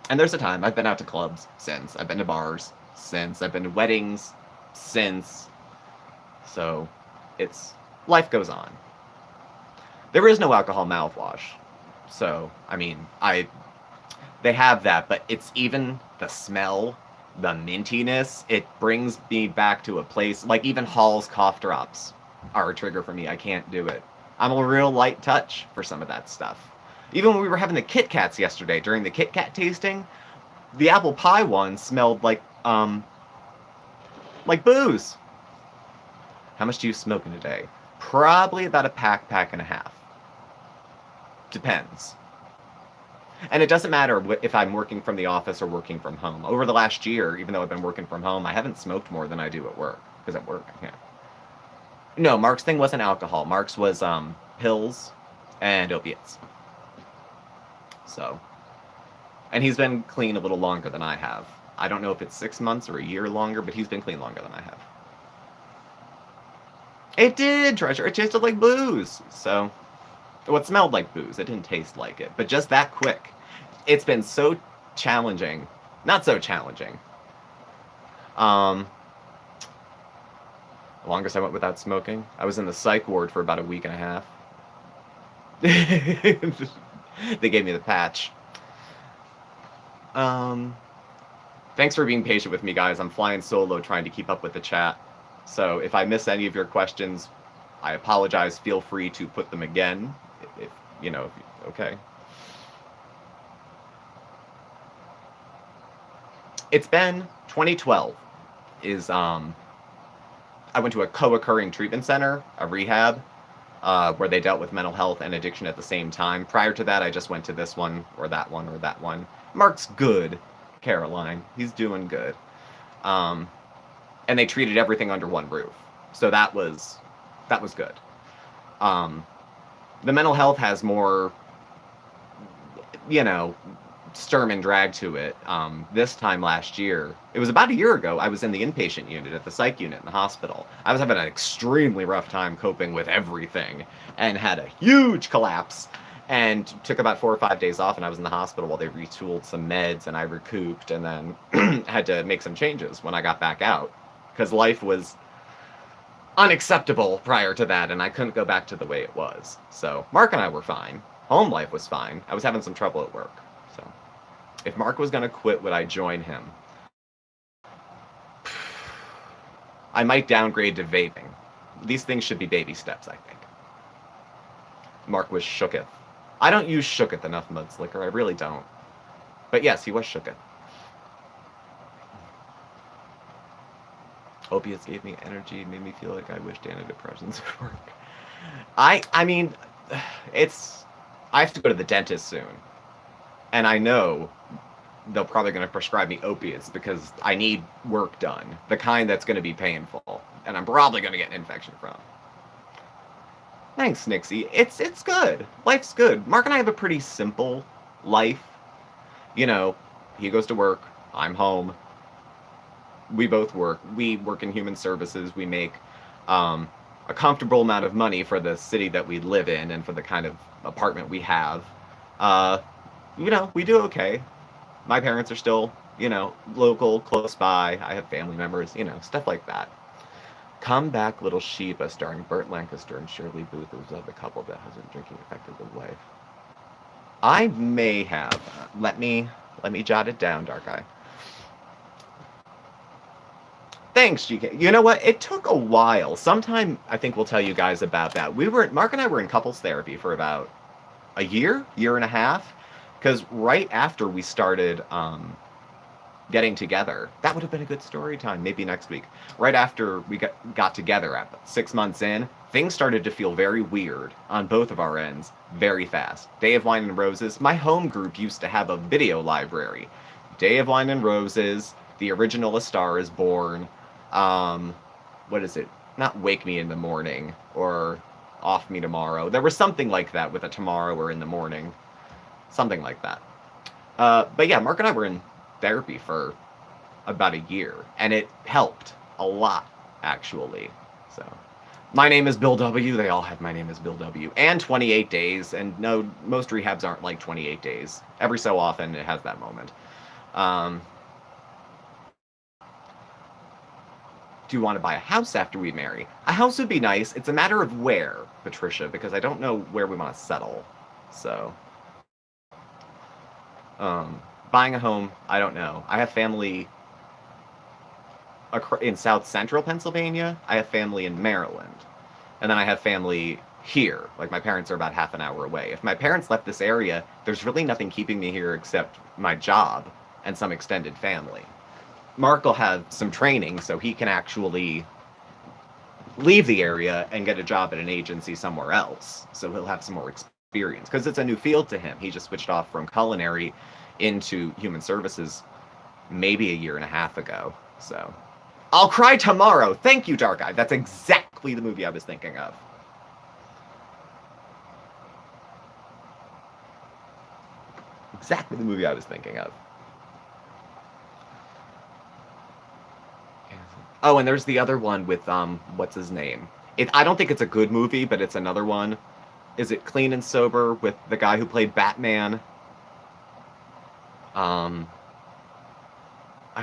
And there's a time. I've been out to clubs since. I've been to bars since. I've been to weddings since. So, life goes on. There is no alcohol mouthwash. So, I mean, they have that, but it's even the smell, the mintiness, it brings me back to a place, like even Hall's cough drops are a trigger for me. I can't do it. I'm a real light touch for some of that stuff. Even when we were having the Kit Kats yesterday, during the Kit Kat tasting, the apple pie one smelled like booze. How much do you smoke in a day? Probably about a pack and a half. Depends. And it doesn't matter if I'm working from the office or working from home. Over the last year, even though I've been working from home, I haven't smoked more than I do at work. Because at work, I can't. No, Mark's thing wasn't alcohol. Mark's was pills and opiates. So, and he's been clean a little longer than I have. I don't know if it's 6 months or a year longer, but he's been clean longer than I have. It did, Treasure. It tasted like booze. So, well, it smelled like booze. It didn't taste like it. But just that quick. It's been so challenging. Not so challenging. The longest I went without smoking, I was in the psych ward for about a week and a half. They gave me the patch. Thanks for being patient with me, guys. I'm flying solo trying to keep up with the chat. So if I miss any of your questions, I apologize. Feel free to put them again. If you know, okay. It's been 2012 is I went to a co-occurring treatment center, a rehab, where they dealt with mental health and addiction at the same time. Prior to that, I just went to this one or that one or that one. Mark's good, Caroline. He's doing good. And they treated everything under one roof. So that was good. The mental health has more, you know, sturm and drag to it. This time last year, it was about a year ago, I was in the inpatient unit at the psych unit in the hospital. I was having an extremely rough time coping with everything and had a huge collapse and took about 4 or 5 days off, and I was in the hospital while they retooled some meds and I recouped, and then had to make some changes when I got back out because life was unacceptable prior to that and I couldn't go back to the way it was. So Mark and I were fine. Home life was fine. I was having some trouble at work. So if Mark was going to quit, would I join him? I might downgrade to vaping. These things should be baby steps, I think. Mark was shooketh. I don't use shooketh enough, Mudslicker. I really don't. But yes, he was shooketh. Opiates gave me energy, made me feel like I wished antidepressants would work. I mean, I have to go to the dentist soon. And I know they're probably going to prescribe me opiates because I need work done. The kind that's going to be painful. And I'm probably going to get an infection from. Thanks, Nixie. It's good. Life's good. Mark and I have a pretty simple life. You know, he goes to work. I'm home. We both work. We work in human services. We make a comfortable amount of money for the city that we live in and for the kind of apartment we have. You know, we do okay. My parents are still, you know, local, close by. I have family members, you know, stuff like that. Come Back, Little Sheba, starring Burt Lancaster and Shirley Booth, was of the couple that hasn't drinking affected the wife. I may have. Let me jot it down, Dark Eye. Thanks, GK. You know what? It took a while. Sometime I think we'll tell you guys about that. Mark and I were in couples therapy for about a year and a half, because right after we started getting together, that would have been a good story time, maybe next week. Right after we got together, at 6 months in, things started to feel very weird on both of our ends very fast. Day of Wine and Roses, my home group used to have a video library. Day of Wine and Roses, the original A Star is Born, what is it? Not Wake Me in the Morning or Off Me Tomorrow. There was something like that with a tomorrow or in the morning. Something like that. But yeah, Mark and I were in therapy for about a year, and it helped a lot, actually. So, my name is Bill W. They all have my name is Bill W. And 28 days, and no, most rehabs aren't like 28 days. Every so often, it has that moment. Do you want to buy a house after we marry? A house would be nice. It's a matter of where, Patricia, because I don't know where we want to settle. So, buying a home, I don't know. I have family in South Central Pennsylvania. I have family in Maryland. And then I have family here. Like, my parents are about half an hour away. If my parents left this area, there's really nothing keeping me here except my job and some extended family. Mark will have some training so he can actually leave the area and get a job at an agency somewhere else. So he'll have some more experience. experience because it's a new field to him. He just switched off from culinary into human services maybe a year and a half ago. So, I'll Cry Tomorrow. Thank you, Dark Eye. That's exactly the movie I was thinking of. Exactly the movie I was thinking of. Oh, and there's the other one with what's his name? I don't think it's a good movie, but it's another one. Is it Clean and Sober with the guy who played Batman? I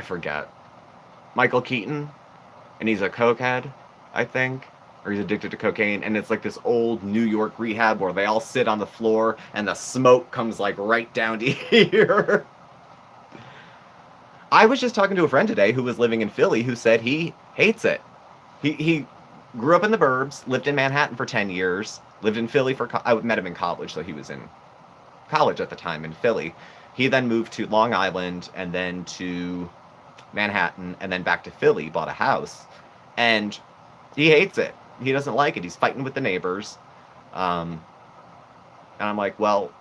forget. Michael Keaton, and he's a cokehead, I think, or he's addicted to cocaine, and it's like this old New York rehab where they all sit on the floor and the smoke comes like right down to here. I was just talking to a friend today who was living in Philly who said he hates it. He grew up in the burbs, lived in Manhattan for 10 years, lived in Philly I met him in college, so he was in college at the time in Philly. He then moved to Long Island and then to Manhattan and then back to Philly, bought a house, and he hates it. He doesn't like it. He's fighting with the neighbors. And I'm like, well,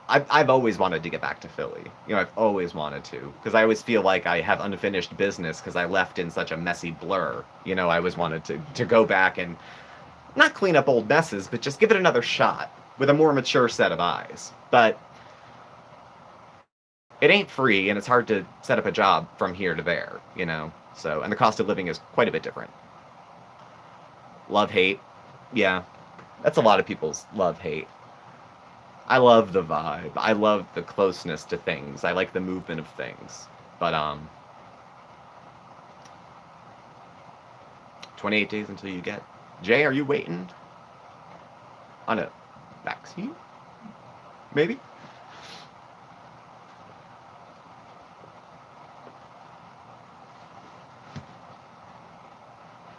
I've always wanted to get back to Philly. You know, I've always wanted to, because I always feel like I have unfinished business because I left in such a messy blur. You know, I always wanted to go back and not clean up old messes, but just give it another shot with a more mature set of eyes. But it ain't free, and it's hard to set up a job from here to there, you know? So, and the cost of living is quite a bit different. Love, hate. Yeah. That's a lot of people's love, hate. I love the vibe. I love the closeness to things. I like the movement of things. But, 28 days until you get... Jay, are you waiting on a vaccine? Maybe?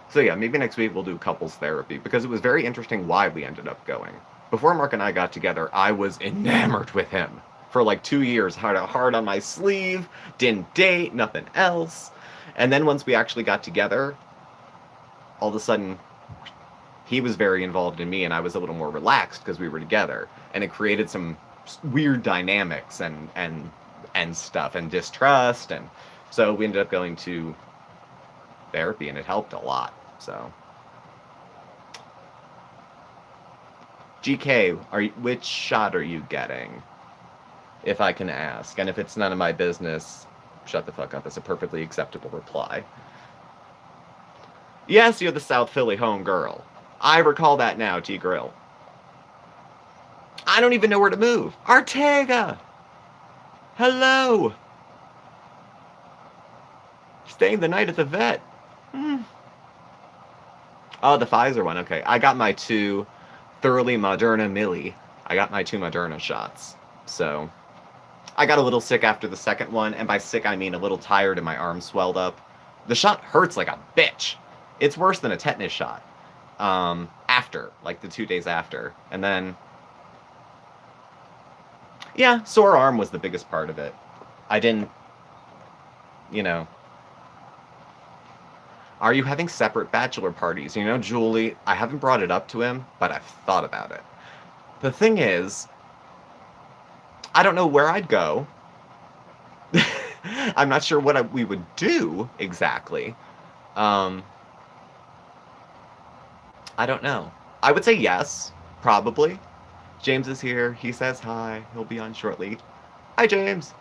So yeah, maybe next week we'll do couples therapy, because it was very interesting why we ended up going. Before Mark and I got together, I was enamored with him. For like 2 years, had a heart on my sleeve, didn't date, nothing else. And then once we actually got together, all of a sudden, he was very involved in me, and I was a little more relaxed because we were together. And it created some weird dynamics and stuff, and distrust. And so we ended up going to therapy, and it helped a lot. So, GK, which shot are you getting? If I can ask. And if it's none of my business, shut the fuck up. It's a perfectly acceptable reply. Yes, you're the South Philly home girl. I recall that now, T-Grill. I don't even know where to move. Ortega! Hello! Staying the night at the vet. Oh, the Pfizer one. Okay. I got my 2 thoroughly Moderna Millie. I got my 2 Moderna shots. So, I got a little sick after the second one, and by sick I mean a little tired and my arm swelled up. The shot hurts like a bitch. It's worse than a tetanus shot. After, like the 2 days after. And then, yeah, sore arm was the biggest part of it. I didn't, you know. Are you having separate bachelor parties? You know, Julie, I haven't brought it up to him, but I've thought about it. The thing is, I don't know where I'd go. I'm not sure what we would do exactly. I don't know. I would say yes, probably. James is here. He says hi. He'll be on shortly. Hi, James.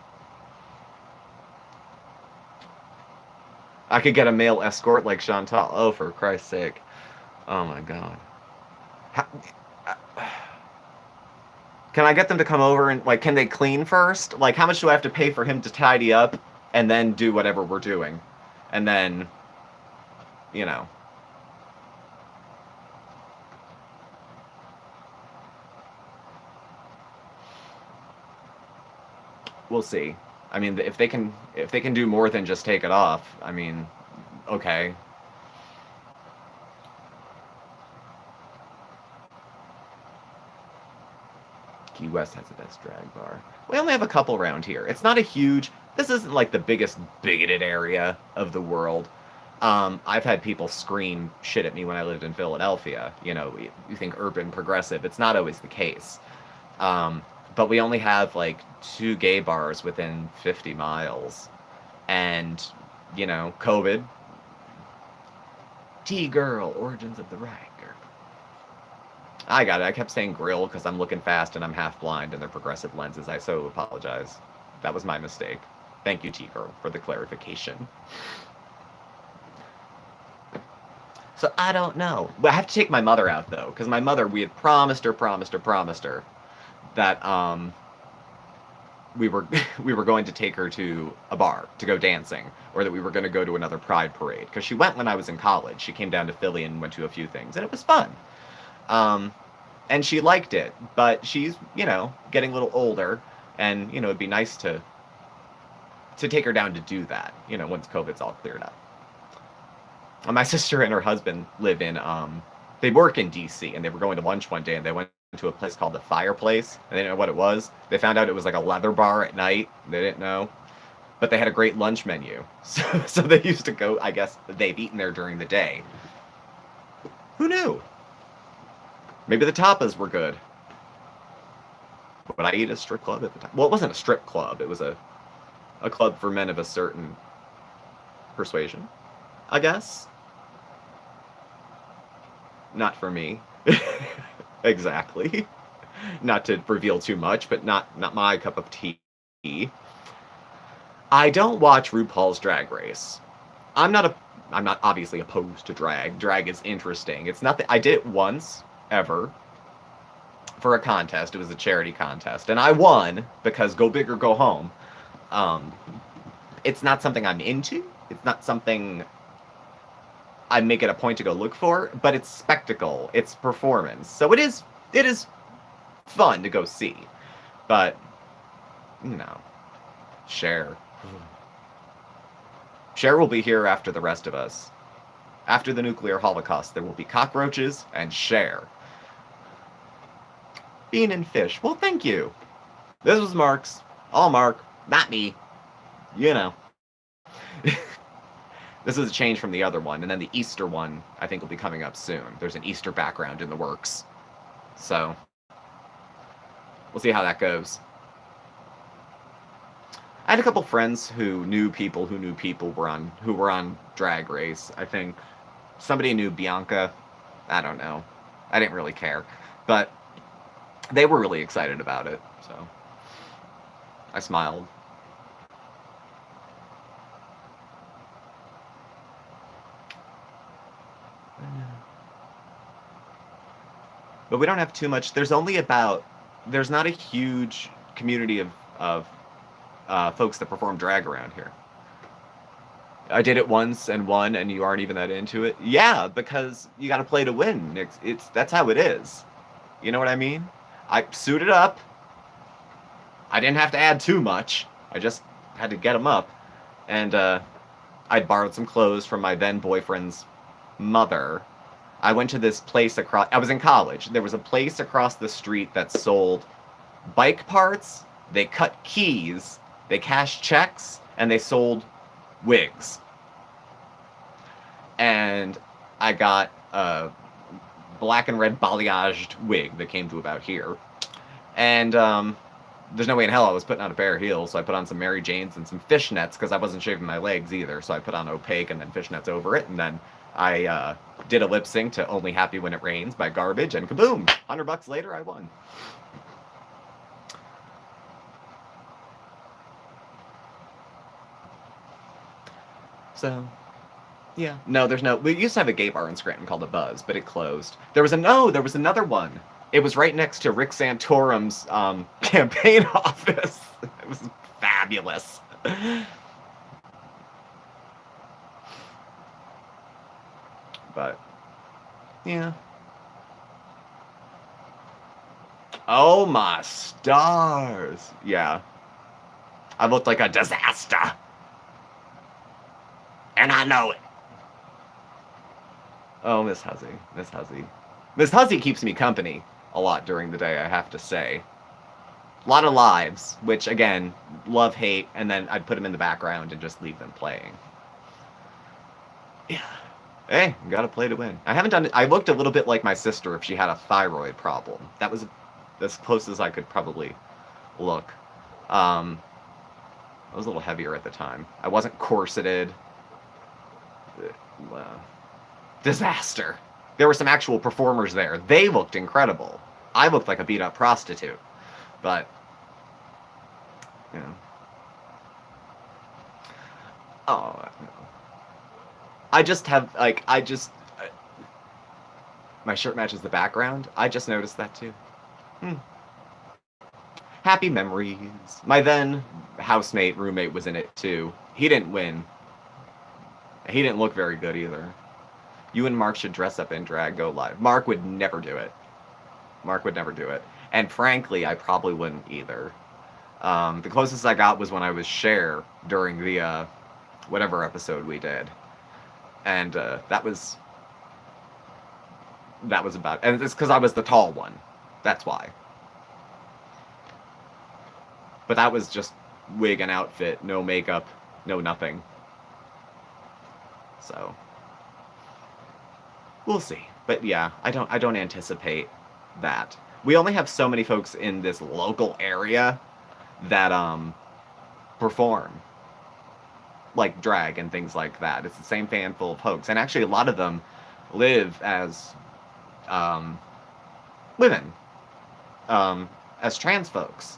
I could get a male escort like Chantal. Oh, for Christ's sake. Oh, my God. Can I get them to come over and, like, can they clean first? Like, how much do I have to pay for him to tidy up and then do whatever we're doing? And then, you know. We'll see. I mean, if they can do more than just take it off, I mean, okay. Key West has the best drag bar. We only have a couple around here. It's not a huge... This isn't like the biggest bigoted area of the world. I've had people scream shit at me when I lived in Philadelphia. You know, you think urban progressive. It's not always the case. But we only have like 2 gay bars within 50 miles. And, COVID. T-Girl, Origins of the Right Girl. I got it. I kept saying grill because I'm looking fast and I'm half blind and they're progressive lenses. I so apologize. That was my mistake. Thank you, T-Girl, for the clarification. So I don't know. But I have to take my mother out, though, because my mother, we had promised her that we were going to take her to a bar to go dancing, or that we were going to go to another Pride parade. Because she went when I was in college. She came down to Philly and went to a few things, and it was fun. And she liked it, but she's, getting a little older, and, it'd be nice to take her down to do that, once COVID's all cleared up. My sister and her husband live in, they work in DC, and they were going to lunch one day, and they went to a place called the Fireplace, and they didn't know what it was. They found out it was like a leather bar at night. They didn't know. But they had a great lunch menu. So they used to go, I guess they've eaten there during the day. Who knew? Maybe the tapas were good. Would I eat a strip club at the time? Well, it wasn't a strip club. It was a club for men of a certain persuasion, I guess. Not for me. Exactly. Not to reveal too much, but not my cup of tea. I don't watch RuPaul's Drag Race. I'm not obviously opposed to drag. Drag is interesting. It's nothing. I did it once, ever, for a contest. It was a charity contest, and I won because go big or go home. It's not something I'm into. It's not something I make it a point to go look for, but it's spectacle, it's performance. So it is fun to go see. But, Cher. Cher will be here after the rest of us. After the nuclear holocaust, there will be cockroaches and Cher. Bean and fish. Well, thank you. This was Mark's. All Mark, not me. This is a change from the other one, and then the Easter one, I think, will be coming up soon. There's an Easter background in the works. So, we'll see how that goes. I had a couple friends who knew people who were on Drag Race. I think somebody knew Bianca. I don't know. I didn't really care. But they were really excited about it, so I smiled. But we don't have too much. There's not a huge community of folks that perform drag around here. I did it once and won, and you aren't even that into it. Yeah, because you got to play to win. That's how it is. You know what I mean? I suited up. I didn't have to add too much. I just had to get them up. And I'd borrowed some clothes from my then boyfriend's mother. I went to this place I was in college. There was a place across the street that sold bike parts. They cut keys. They cashed checks. And they sold wigs. And I got a black and red balayaged wig that came to about here. And there's no way in hell I was putting on a pair of heels, so I put on some Mary Janes and some fishnets because I wasn't shaving my legs either. So I put on opaque and then fishnets over it, and then I did a lip sync to Only Happy When It Rains by Garbage, and kaboom! $100 later, I won. So, yeah. No, we used to have a gay bar in Scranton called The Buzz, but it closed. There was another one. It was right next to Rick Santorum's campaign office. It was fabulous. But, yeah. Oh my stars. Yeah. I looked like a disaster. And I know it. Oh, Miss Huzzy. Miss Huzzy keeps me company a lot during the day, I have to say. A lot of lives, which, again, love, hate, and then I'd put them in the background and just leave them playing. Yeah. Hey, gotta play to win. I haven't done it. I looked a little bit like my sister if she had a thyroid problem. That was as close as I could probably look. I was a little heavier at the time. I wasn't corseted. Disaster. There were some actual performers there. They looked incredible. I looked like a beat-up prostitute. But, you know. Oh, no. I just have, like, my shirt matches the background. I just noticed that, too. Happy memories. My then housemate, roommate was in it, too. He didn't win. He didn't look very good, either. You and Mark should dress up in drag, go live. Mark would never do it. Mark would never do it. And frankly, I probably wouldn't either. The closest I got was when I was Cher during the, whatever episode we did. And, that was about, and it's because I was the tall one. That's why. But that was just wig and outfit, no makeup, no nothing. So, we'll see. But yeah, I don't anticipate that. We only have so many folks in this local area that perform like drag and things like that. It's the same fan full of folks, and actually a lot of them live as women, as trans folks.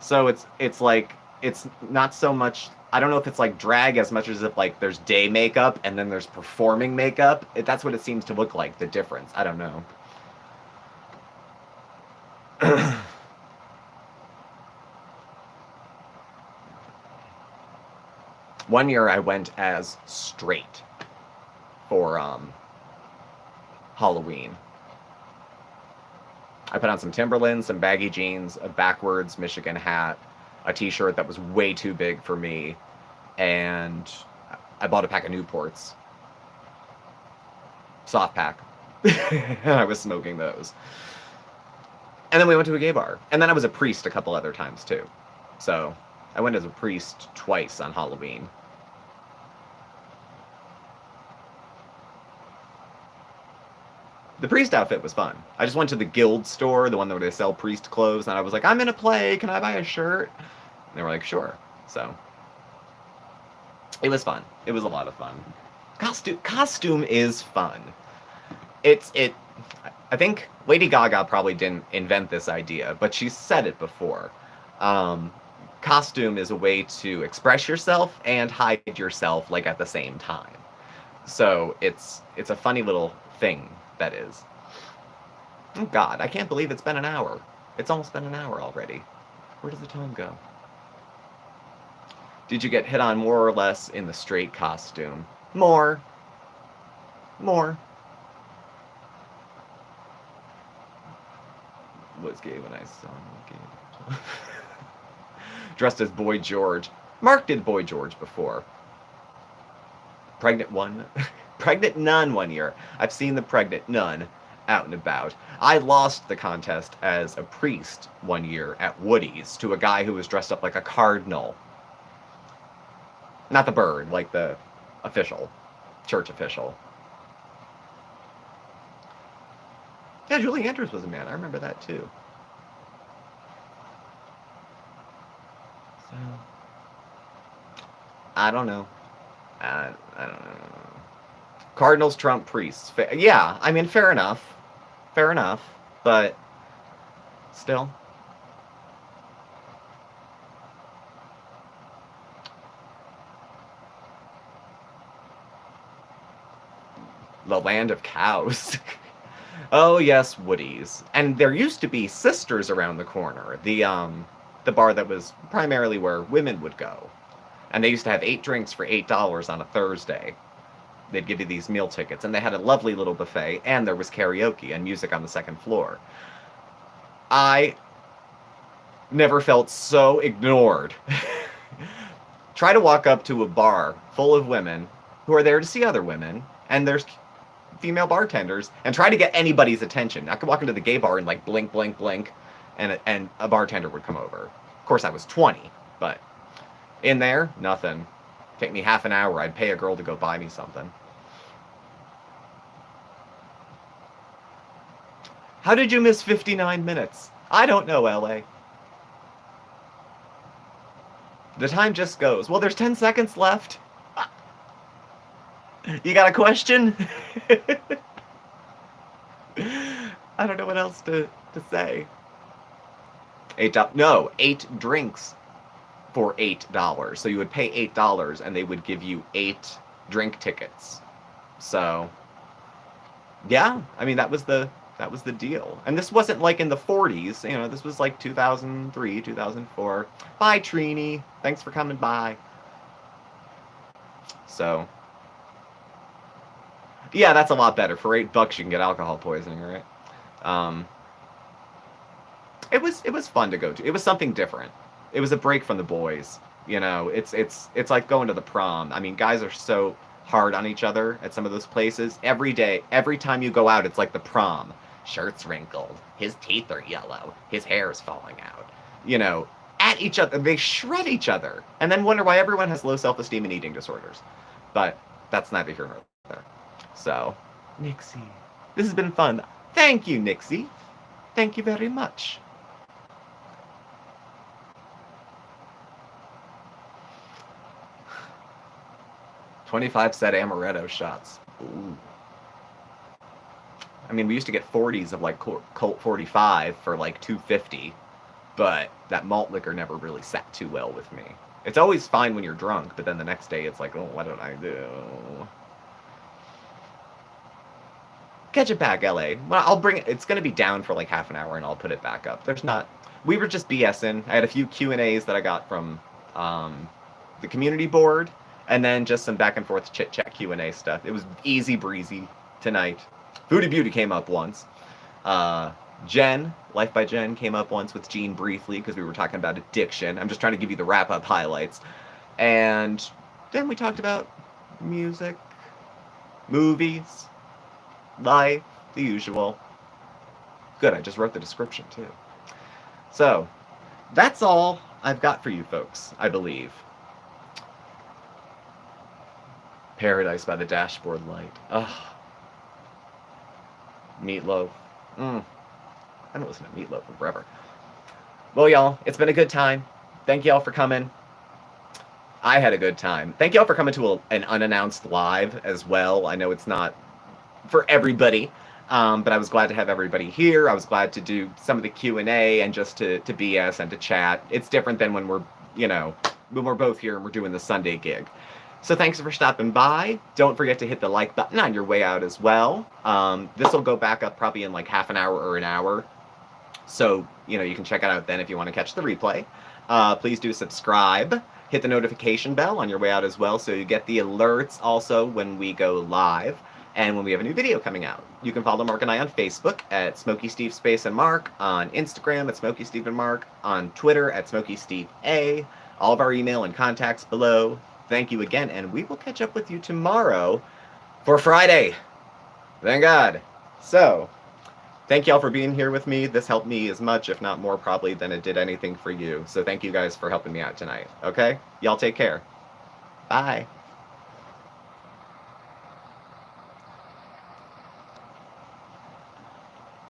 So it's like, it's not so much, I don't know if it's like drag as much as if like there's day makeup and then there's performing makeup. That's what it seems to look like, the difference. I don't know. One year I went as straight for Halloween. I put on some Timberlands, some baggy jeans, a backwards Michigan hat, a t-shirt that was way too big for me, and I bought a pack of Newports. Soft pack. I was smoking those. And then we went to a gay bar. And then I was a priest a couple other times, too. So, I went as a priest twice on Halloween. The priest outfit was fun. I just went to the guild store, the one where they sell priest clothes, and I was like, I'm in a play, can I buy a shirt? And they were like, sure. So, it was fun. It was a lot of fun. Costume is fun. I think Lady Gaga probably didn't invent this idea, but she said it before. Costume is a way to express yourself and hide yourself, like, at the same time. So, it's a funny little thing, that is. Oh god, I can't believe it's been an hour. It's almost been an hour already. Where does the time go? Did you get hit on more or less in the straight costume? More. Was gay when I saw him gay. Dressed as Boy George. Mark did Boy George before. Pregnant nun 1 year. I've seen the pregnant nun out and about. I lost the contest as a priest 1 year at Woody's to a guy who was dressed up like a cardinal. Not the bird, like the official. Church official. Yeah, Julie Andrews was a man. I remember that too. So, I don't know. I don't know. Cardinals trump priests. Yeah, I mean, fair enough. Fair enough. But still. The land of cows. Oh yes, Woody's. And there used to be Sisters around the corner. The bar that was primarily where women would go. And they used to have 8 drinks for $8 on a Thursday. They'd give you these meal tickets, and they had a lovely little buffet, and there was karaoke and music on the second floor. I never felt so ignored. Try to walk up to a bar full of women who are there to see other women, and there's female bartenders, and try to get anybody's attention. I could walk into the gay bar and like blink, blink, blink, and a bartender would come over. Of course, I was 20, but in there, nothing. Take me half an hour, I'd pay a girl to go buy me something. How did you miss 59 minutes? I don't know, LA. The time just goes. Well, there's 10 seconds left. You got a question? I don't know what else to say. No, 8 drinks for $8. So you would pay $8 and they would give you 8 drink tickets. So yeah, I mean that was the deal. And this wasn't like in the 40s, you know, this was like 2003, 2004. Bye Trini. Thanks for coming by. So yeah, that's a lot better. For $8 you can get alcohol poisoning, right? It was fun to go to. It was something different. It was a break from the boys. You know, it's like going to the prom. I mean, guys are so hard on each other at some of those places. Every day, every time you go out, it's like the prom. Shirt's wrinkled. His teeth are yellow. His hair is falling out. You know, at each other. They shred each other. And then wonder why everyone has low self-esteem and eating disorders. But that's neither here nor there. So, Nixie, this has been fun. Thank you, Nixie. Thank you very much. $25 set amaretto shots. Ooh. I mean, we used to get 40s of like Colt 45 for like $2.50, but that malt liquor never really sat too well with me. It's always fine when you're drunk, but then the next day it's like, oh, what did I do? Catch it back, LA. Well, I'll bring it. It's going to be down for like half an hour and I'll put it back up. There's not. We were just BSing. I had a few Q&As that I got from the community board, and then just some back and forth chit chat Q&A stuff. It was easy breezy tonight. Foodie Beauty came up once. Jen, Life by Jen, came up once with Jean briefly because we were talking about addiction. I'm just trying to give you the wrap up highlights. And then we talked about music, movies, life, the usual. Good, I just wrote the description too. So, that's all I've got for you folks, I believe. Paradise by the Dashboard Light. Ugh. Meatloaf. I haven't listened to Meatloaf in forever. Well, y'all, it's been a good time. Thank y'all for coming. I had a good time. Thank y'all for coming to an unannounced live as well. I know it's not for everybody, but I was glad to have everybody here. I was glad to do some of the Q&A and just to BS and to chat. It's different than when we're, you know, when we're both here and we're doing the Sunday gig. So thanks for stopping by. Don't forget to hit the like button on your way out as well. This will go back up probably in like half an hour or an hour. So, you know, you can check it out then if you want to catch the replay. Please do subscribe. Hit the notification bell on your way out as well so you get the alerts also when we go live and when we have a new video coming out. You can follow Mark and I on Facebook at SmokeySteveAndMarc, on Instagram at SmokeySteveAndMarc, on Twitter at SmokeySteveA. All of our email and contacts below. Thank you again, and we will catch up with you tomorrow for Friday. Thank God. So, thank y'all for being here with me. This helped me as much, if not more probably, than it did anything for you. So thank you guys for helping me out tonight, okay? Y'all take care. Bye.